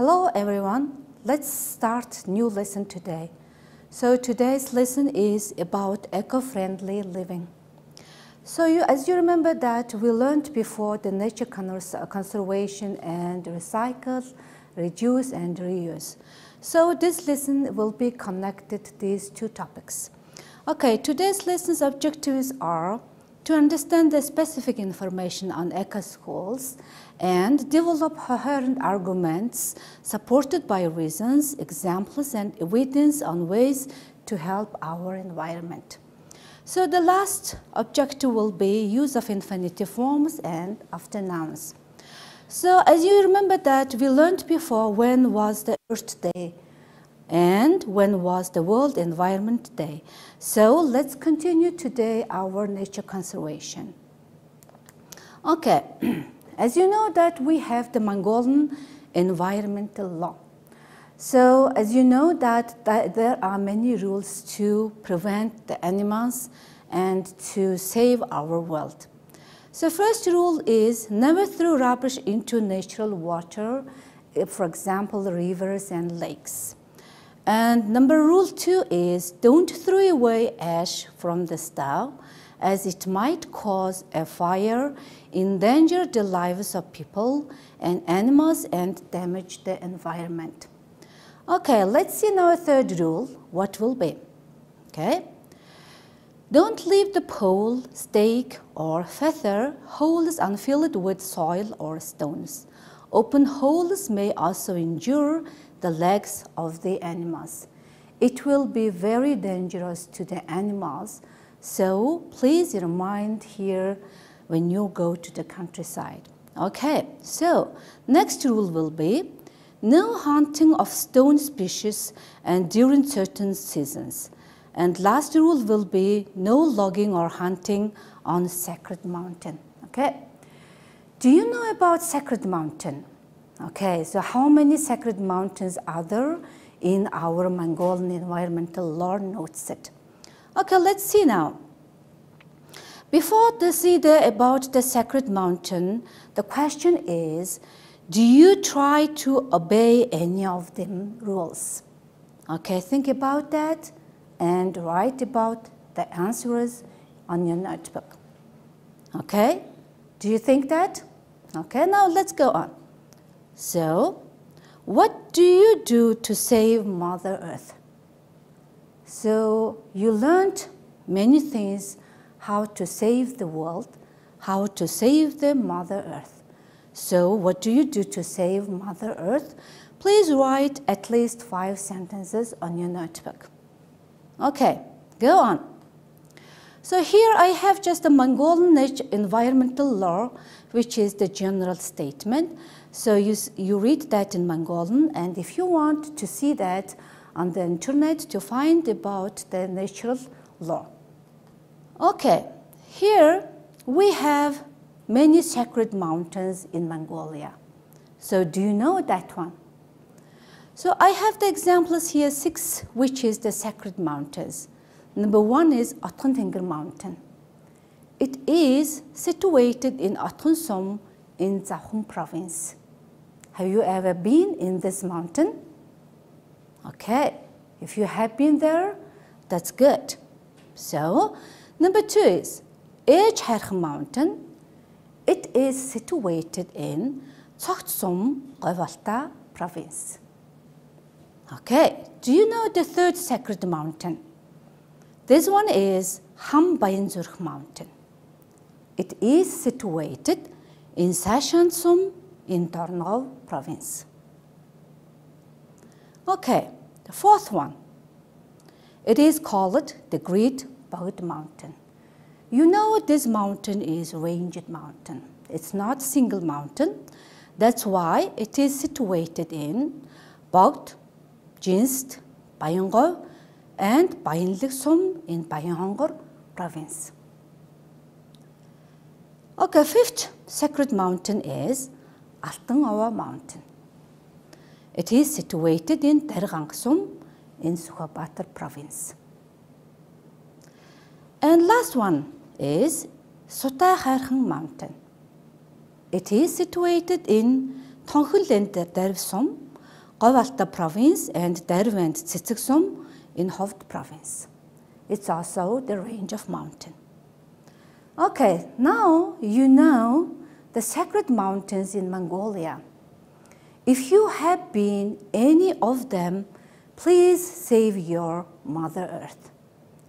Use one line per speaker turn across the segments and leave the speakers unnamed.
Hello everyone, let's start new lesson today. So today's lesson is about eco-friendly living. So as you remember that we learned before the nature conservation and recycle, reduce and reuse. So this lesson will be connected to these two topics. Okay, today's lesson's objectives are to understand the specific information on eco-schools and develop coherent arguments supported by reasons, examples, and evidence on ways to help our environment. So the last objective will be use of infinitive forms and after nouns. So as you remember that we learned before when was the Earth Day and when was the World Environment Day. So let's continue today our nature conservation. Okay, as you know that we have the Mongolian environmental law. So as you know that there are many rules to prevent the animals and to save our world. So first rule is never throw rubbish into natural water, for example, rivers and lakes. And rule 2 is don't throw away ash from the stove as it might cause a fire, endanger the lives of people and animals and damage the environment. Okay, let's see now third rule, what will be, okay? Don't leave the pole, stake or feather holes unfilled with soil or stones. Open holes may also injure the legs of the animals. It will be very dangerous to the animals, so please remind here when you go to the countryside. Okay, so next rule will be no hunting of stone species and during certain seasons. And last rule will be no logging or hunting on sacred mountain. Okay, do you know about sacred mountain? Okay, so how many sacred mountains are there in our Mongolian environmental law notes it? Okay, let's see now. Before to see about the sacred mountain, the question is, do you try to obey any of them rules? Okay, think about that and write about the answers on your notebook. Okay, do you think that? Okay, now let's go on. So, what do you do to save Mother Earth? So, you learned many things, how to save the world, how to save the Mother Earth. So, what do you do to save Mother Earth? Please write at least 5 sentences on your notebook. Okay, go on. So here I have just the Mongolian environmental law, which is the general statement. So you read that in Mongolian, and if you want to see that on the internet to find about the natural law. Okay, here we have many sacred mountains in Mongolia. So do you know that one? So I have the examples here, 6, which is the sacred mountains. Number 1 is Atantengir Mountain. It is situated in Atunsom in Zahum province. Have you ever been in this mountain? Okay, if you have been there, that's good. So, number 2 is Ejharkh Mountain. It is situated in Tsogtsum Govalta province. Okay, do you know the third sacred mountain? This one is Hambayinzurkh Mountain. It is situated in Sashansum in Tornov province. Okay, the fourth one. It is called the Great Bogd Mountain. You know this mountain is a ranged mountain. It's not single mountain. That's why it is situated in Bogd, Jinst, Bayangor, and Bayinliksum in Bayangor province. Okay, fifth sacred mountain is Altanawa Mountain. It is situated in Dergangsum in Sukhabatar province. And last one is Sotaharkhang Mountain. It is situated in Tonghulend Dervsum, Говь Алтай province and Derwent Цэцэгсум in Hovd province. It's also the range of mountain. Okay, now you know the sacred mountains in Mongolia. If you have been any of them, please save your Mother Earth.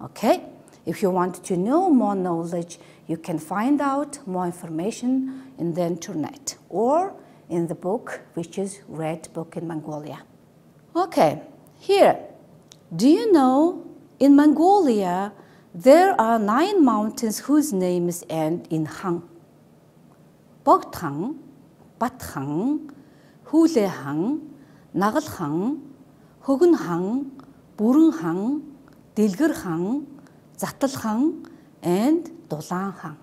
Okay? If you want to know more knowledge, you can find out more information in the internet or in the book, which is Red Book in Mongolia. Okay, here, do you know in Mongolia there are 9 mountains whose names end in hang? Bogthang, Bathang, Hulehang, Nagalhang, Hugunhang, Burunghang, Dilgurhang, Zatalhang, and Dolanhang.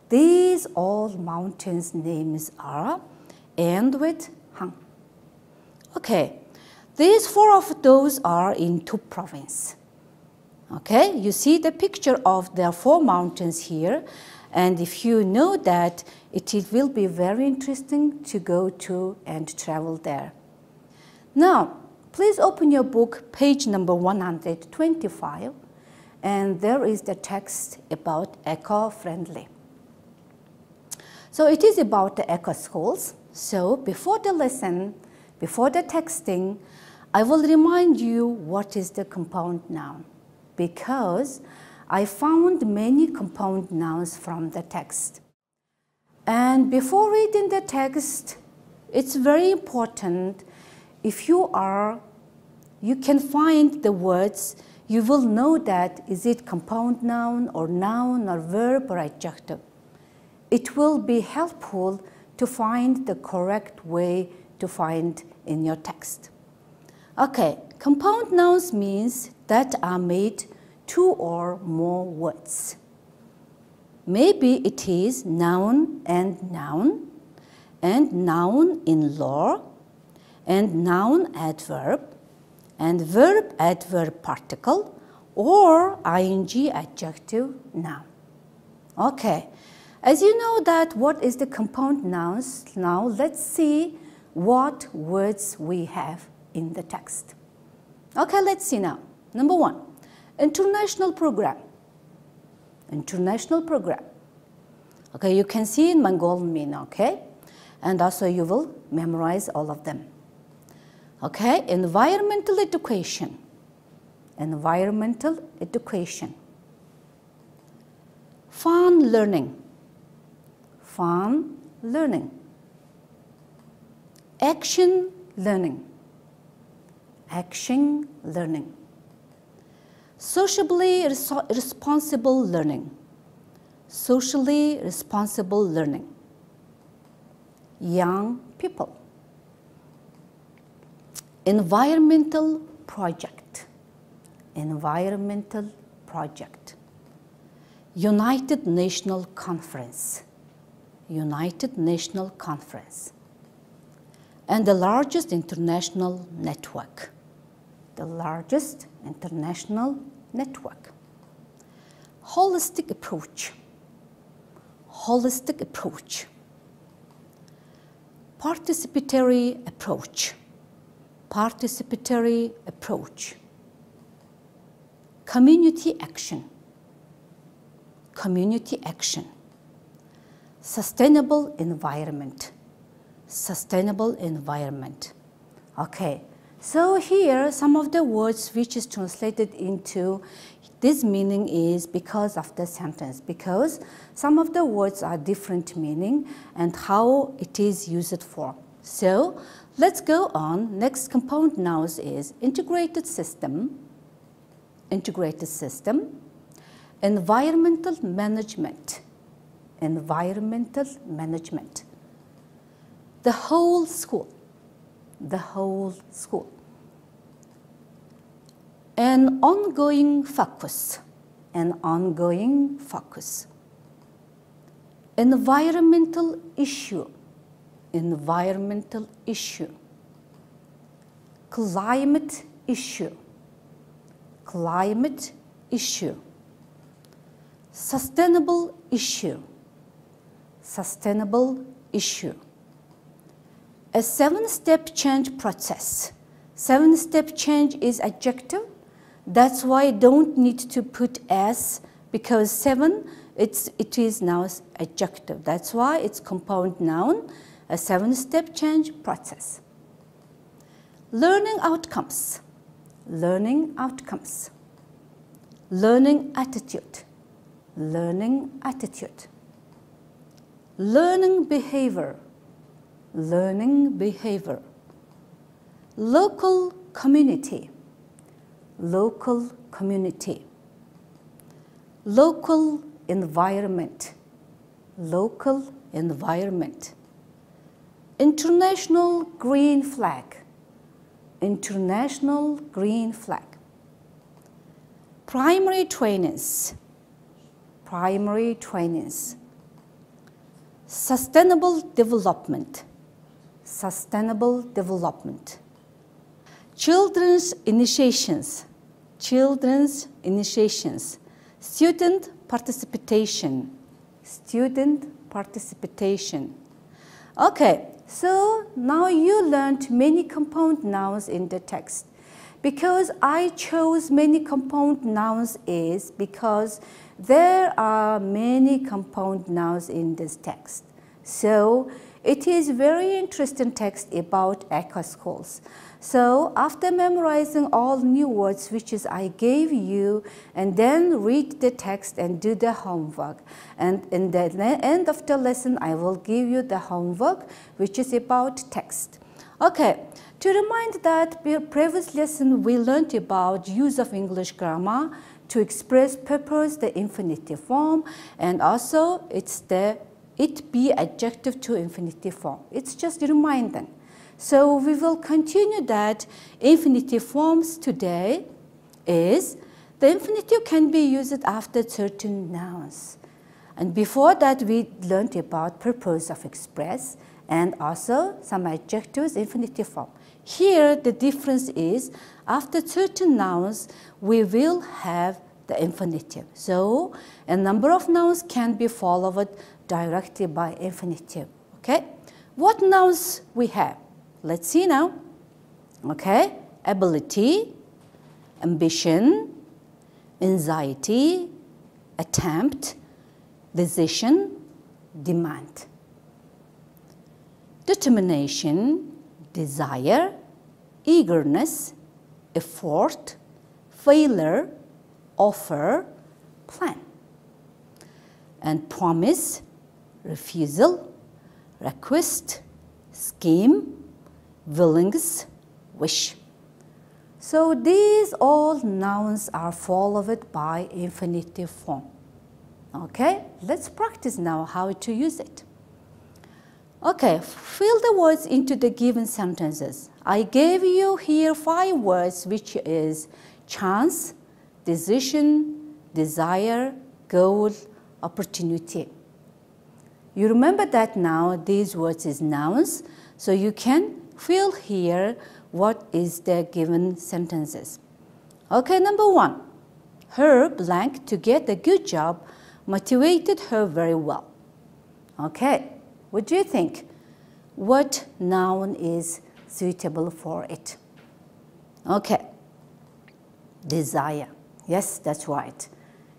These all mountains' names are end with hang. Okay, these 4 of those are in Tup province. Okay, you see the picture of the 4 mountains here, and if you know that, it will be very interesting to go to and travel there. Now, please open your book, page number 125, and there is the text about eco-friendly. So it is about the eco schools. So before the lesson, before the texting, I will remind you what is the compound noun, because I found many compound nouns from the text. And before reading the text, it's very important, if you can find the words, you will know that is it compound noun or verb or adjective. It will be helpful to find the correct way to find in your text. Okay, compound nouns means that are made 2 or more words. Maybe it is noun in law, and noun adverb, and verb adverb particle, or ing adjective noun. Okay, as you know that what is the compound nouns, now let's see what words we have in the text. Okay, let's see now. Number 1, international program. International program. Okay, you can see in Mongolian mean, okay? And also you will memorize all of them. Okay, environmental education. Environmental education. Fun learning. Fun learning. Action learning. Action learning. Socially responsible learning. Socially responsible learning. Young people. Environmental project. Environmental project. United National Conference. United National Conference. And the largest international network. The largest international network. Holistic approach. Holistic approach. Participatory approach. Participatory approach. Community action. Community action. Sustainable environment. Sustainable environment. Okay, so here some of the words which is translated into this meaning is because of the sentence, because some of the words are different meaning and how it is used for. So let's go on. Next compound nouns is integrated system, integrated system, environmental management, environmental management, the whole school, the whole school, an ongoing focus, an ongoing focus, environmental issue, environmental issue, climate issue, climate issue, sustainable issue, sustainable issue, a 7-step change process. 7-step change is adjective. That's why I don't need to put S, because 7, it is now adjective. That's why it's compound noun, a 7-step change process. Learning outcomes. Learning outcomes. Learning attitude. Learning attitude. Learning behavior. Learning behavior. Local community. Local community. Local environment. Local environment. International green flag. International green flag. Primary trainings. Primary trainings. Sustainable development. Sustainable development. Children's initiations. Children's initiations. Student participation. Student participation. Okay, so now you learned many compound nouns in the text. Because I chose many compound nouns is because there are many compound nouns in this text. So it is very interesting text about eco schools. So after memorizing all new words which is I gave you, and then read the text and do the homework. And in the end of the lesson, I will give you the homework which is about text. Okay, to remind that previous lesson we learned about use of English grammar to express purpose, the infinitive form, and also it's the it be adjective to infinitive form. It's just reminding. So we will continue that infinitive forms today is the infinitive can be used after certain nouns. And before that we learned about purpose of express and also some adjectives infinitive form. Here the difference is after certain nouns we will have the infinitive. So a number of nouns can be followed directly by infinitive. Okay? What nouns we have? Let's see now. Okay? Ability, ambition, anxiety, attempt, decision, demand. Determination, desire, eagerness, effort, failure, offer, plan. And promise, refusal, request, scheme, willingness, wish. So these all nouns are followed by infinitive form. Okay, let's practice now how to use it. Okay, fill the words into the given sentences. I gave you here 5 words, which is chance, decision, desire, goal, opportunity. You remember that now these words is nouns, so you can fill here what is the given sentences. Okay, number 1. Her blank to get a good job motivated her very well. Okay, what do you think? What noun is suitable for it? Okay, desire. Yes, that's right.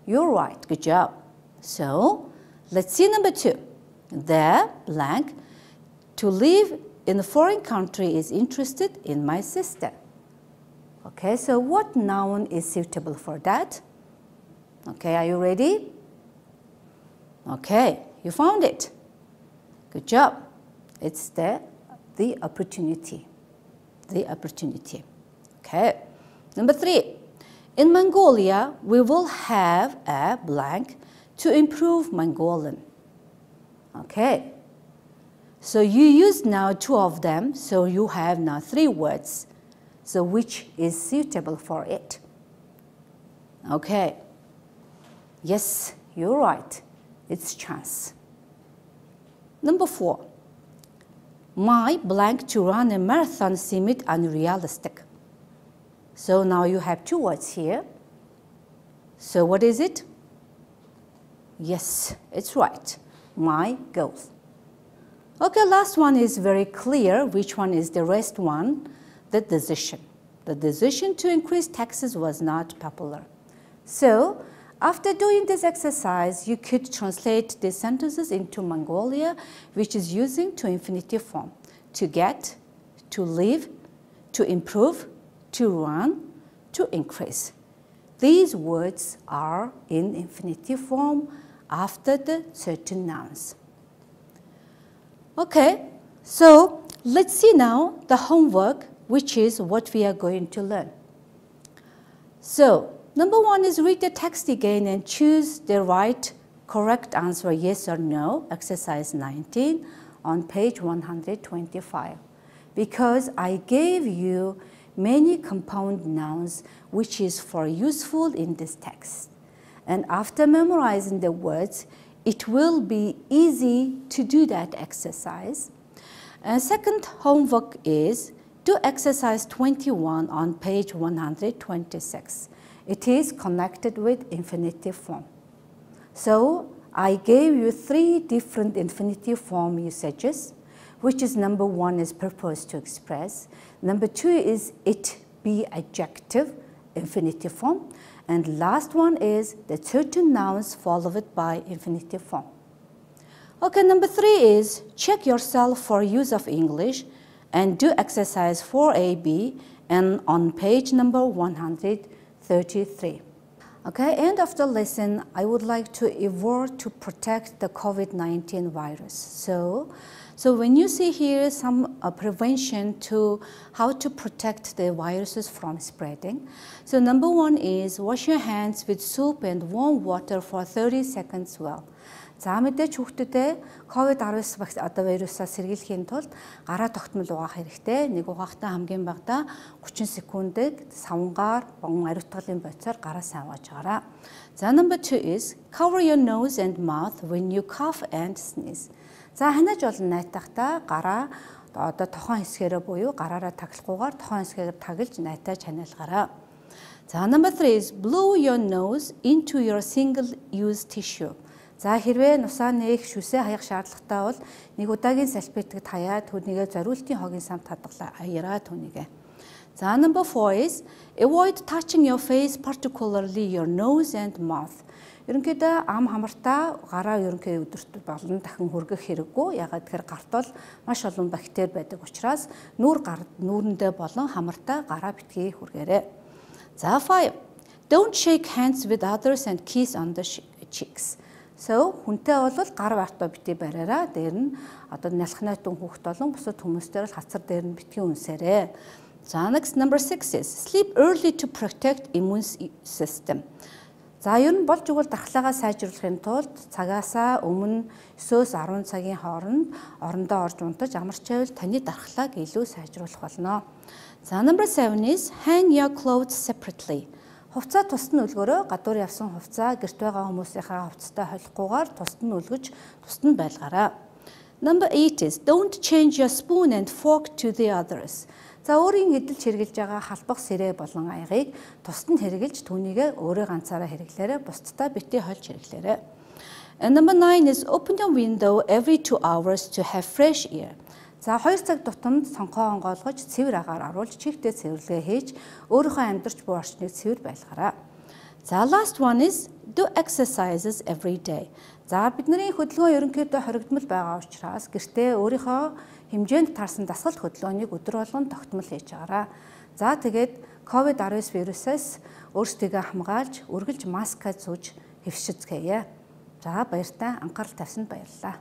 You're right, good job. So, let's see number 2. The blank to live in a foreign country is interested in my sister. Okay, so what noun is suitable for that? Okay, are you ready? Okay, you found it. Good job. It's the opportunity. The opportunity. Okay. Number 3. In Mongolia, we will have a blank to improve Mongolian. Okay. So you use now 2 of them, so you have now 3 words. So which is suitable for it? Okay. Yes, you're right. It's chance. Number 4. My blank to run a marathon seemed unrealistic. So now you have 2 words here. So what is it? Yes, it's right. My goal. Okay, last one is very clear. Which one is the rest one? The decision. The decision to increase taxes was not popular. So, after doing this exercise, you could translate these sentences into Mongolia, which is using to infinitive form. To get, to live, to improve, to run, to increase. These words are in infinitive form after the certain nouns. Okay, so let's see now the homework, which is what we are going to learn. So, number one is read the text again and choose the right correct answer, yes or no, exercise 19 on page 125. Because I gave you many compound nouns which is for useful in this text. And after memorizing the words, it will be easy to do that exercise. And second homework is do exercise 21 on page 126. It is connected with infinitive form. So I gave you 3 different infinitive form usages, which is number 1 is purpose to express, number 2 is it be adjective, infinitive form, and last one is the certain nouns followed by infinitive form. Okay, number 3 is check yourself for use of English and do exercise 4AB and on page number 133. Okay, end of the lesson, I would like to evolve to protect the COVID-19 virus. So when you see here some prevention to how to protect the viruses from spreading. So number 1 is wash your hands with soap and warm water for 30 seconds well. За мэдээж хүүхдэдээ COVID-19 вирусаас сэргийлэхийн тулд гараа тогтмол угаах хэрэгтэй. Нэг угаахтаа хамгийн багадаа 30 секундыг савнгаар бон ариутгалын бодисоор гараа сайн угааж байгаарай. За number 2 is cover your nose and mouth when you cough and sneeze. За ханаж олон найтахтаа гараа одоо тохон хэсгээрээ буюу гараараа таглахгүйгээр тохон хэсгээр таглаж найтаж ханиалгаарай. За number 3 is blow your nose into your single use tissue. За хэрвээ нусаа нээх шүсээ хаях шаардлагатай бол нэг удаагийн салфетгд хаяа түүнийгээ зориултын хогийн самт хадгалаа аяраа түүнийгээ. За number 4 is avoid touching your face, particularly your nose and mouth. Ерөнхийдөө ам хамартаа гараа ерөнхий өдөрт болон дахин хүргэх хэрэггүй. Ягаад гэхээр гарт бол маш олон бактери байдаг учраас нүүрэндээ болон хамартаа гараа битгий хүргээрэй. За 5. Don't shake hands with others and kiss on the cheeks. So хүнтэй бол гар бартаа битгий бариараа. Дээр нь одоо нялх найтун хүүхд болон бусад хүмүүстээр л хацар дээр нь битгий үнсээрэй. За next number 6 is sleep early to protect immune system. За ер нь болж игэл дархлаагаа сайжруулахын тулд цагаасаа өмнө 9-10 цагийн хооронд орондоо орж унтаж амар ч байвал таны дархлааг илүү сайжруулах болно. За number 7 is hang your clothes separately. Хувцас тусад нь үлгөрөө гадуур явсан хувцас гэрт байгаа хүмүүсийнхээ хувцастай холихгүйгээр тусад нь үлгэж тусад нь байлгаарай. Number 8 is don't change your spoon and fork to the others. За өөрийн эдэлж хэрглэж байгаа халбах сэрээ болон аягийг тусад нь хэрглэж түүнийгээ өөрөө ганцаараа хэрэглээрэй, бусдтай битгий хольж хэрэглээрэй. And number 9 is open your window every 2 hours to have fresh air. За 2 цаг тутамд сонгоо онгойлгож цэвэр агаар аруулж чихтэй цэвэрлэгээ хийж өөрийнхөө амьдарч буй орчныг цэвэр байлгаарай. За last one is do exercises every day. За бидний хөдөлгөөн ерөнхийдөө хоригдмал байгаа учраас гэртээ өөрийнхөө хэмжээнд таарсан дасгал хөдөлгөөнийг өдөр болгон тогтмол хийж байгаарай. За тэгээд COVID-19 вирусээс өөрсдийгөө хамгаалж, үргэлж маскаа зүүж хэвшицгээе. За баяртай анхаарал тавьсанд баярлалаа.